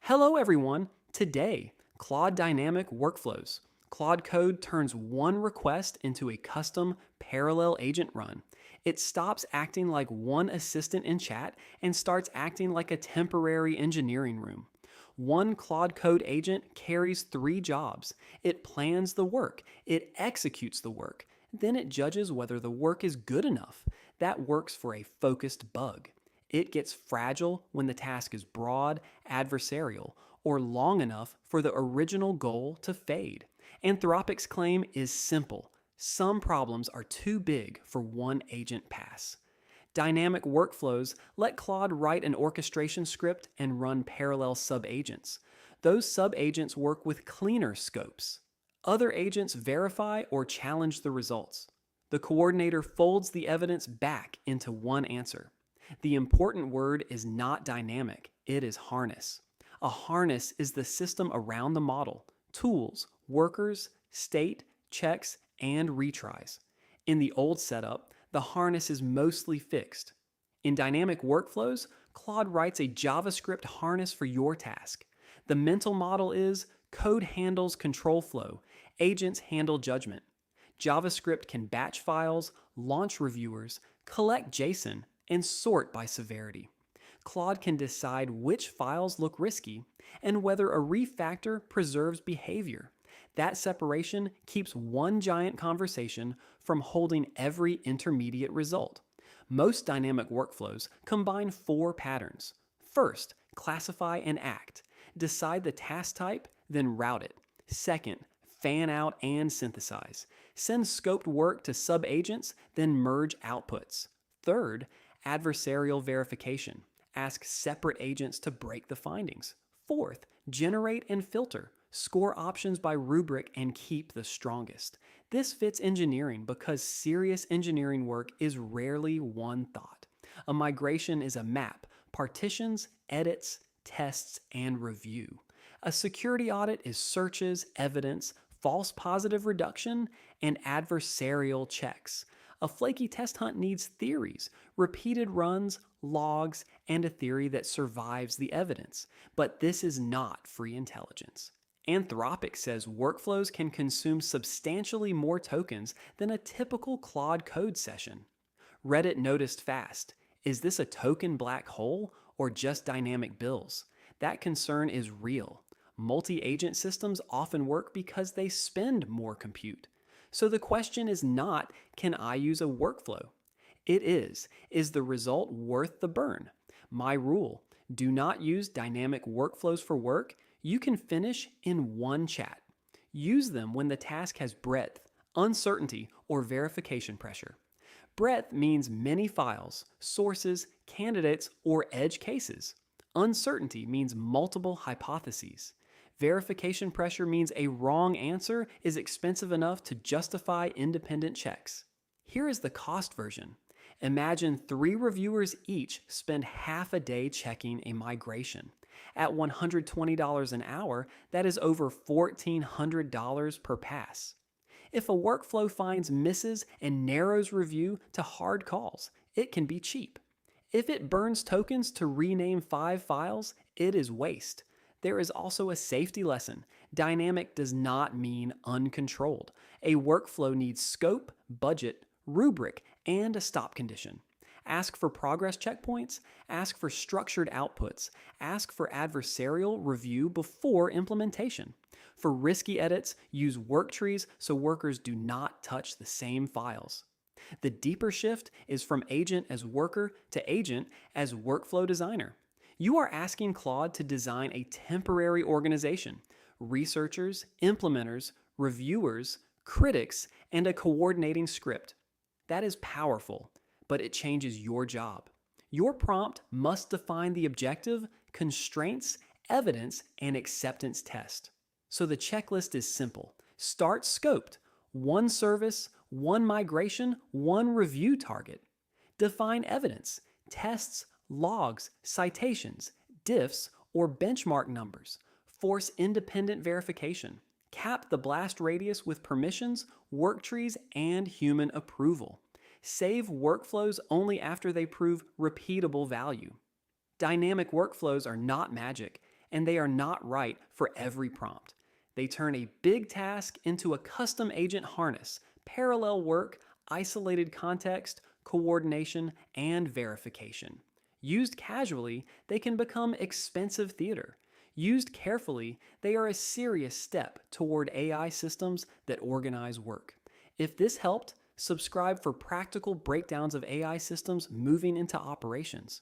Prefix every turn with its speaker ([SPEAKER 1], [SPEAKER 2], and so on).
[SPEAKER 1] Hello everyone! Today, Claude Dynamic Workflows. Claude Code turns one request into a custom parallel agent run. It stops acting like one assistant in chat and starts acting like a temporary engineering room. One Claude Code agent carries three jobs. It plans the work, it executes the work, then it judges whether the work is good enough. That works for a focused bug. It gets fragile when the task is broad, adversarial, or long enough for the original goal to fade. Anthropic's claim is simple. Some problems are too big for one agent pass. Dynamic workflows let Claude write an orchestration script and run parallel subagents. Those subagents work with cleaner scopes. Other agents verify or challenge the results. The coordinator folds the evidence back into one answer. The important word is not dynamic, it is harness. A harness is the system around the model: tools, workers, state, checks, and retries. In the old setup, the harness is mostly fixed. In dynamic workflows, Claude writes a JavaScript harness for your task. The mental model is code handles control flow, agents handle judgment. JavaScript can batch files, launch reviewers, collect JSON, and sort by severity. Claude can decide which files look risky and whether a refactor preserves behavior. That separation keeps one giant conversation from holding every intermediate result. Most dynamic workflows combine four patterns. First, classify and act. Decide the task type, then route it. Second, fan out and synthesize. Send scoped work to subagents, then merge outputs. Third, adversarial verification. Ask separate agents to break the findings. Fourth, generate and filter. Score options by rubric and keep the strongest. This fits engineering because serious engineering work is rarely one thought. A migration is a map: partitions, edits, tests, and review. A security audit is searches, evidence, false positive reduction, and adversarial checks. A flaky test hunt needs theories, repeated runs, logs, and a theory that survives the evidence. But this is not free intelligence. Anthropic says workflows can consume substantially more tokens than a typical Claude Code session. Reddit noticed fast: is this a token black hole or just dynamic bills? That concern is real. Multi-agent systems often work because they spend more compute. So the question is not, can I use a workflow? It is the result worth the burn? My rule: do not use dynamic workflows for work you can finish in one chat. Use them when the task has breadth, uncertainty, or verification pressure. Breadth means many files, sources, candidates, or edge cases. Uncertainty means multiple hypotheses. Verification pressure means a wrong answer is expensive enough to justify independent checks. Here is the cost version. Imagine 3 reviewers each spend half a day checking a migration. At $120 an hour, that is over $1,400 per pass. If a workflow finds misses and narrows review to hard calls, it can be cheap. If it burns tokens to rename 5 files, it is waste. There is also a safety lesson. Dynamic does not mean uncontrolled. A workflow needs scope, budget, rubric, and a stop condition. Ask for progress checkpoints, ask for structured outputs, ask for adversarial review before implementation. For risky edits, use work trees so workers do not touch the same files. The deeper shift is from agent as worker to agent as workflow designer. You are asking Claude to design a temporary organization: researchers, implementers, reviewers, critics, and a coordinating script. That is powerful, but it changes your job. Your prompt must define the objective, constraints, evidence, and acceptance test. So the checklist is simple. Start scoped: one service, one migration, one review target. Define evidence: tests, logs, citations, diffs, or benchmark numbers. Force independent verification. Cap the blast radius with permissions, work trees, and human approval. Save workflows only after they prove repeatable value. Dynamic workflows are not magic. and they are not right for every prompt. They turn a big task into a custom agent harness, parallel work, isolated context, coordination, and verification. Used casually, they can become expensive theater. Used carefully, they are a serious step toward AI systems that organize work. If this helped, subscribe for practical breakdowns of AI systems moving into operations.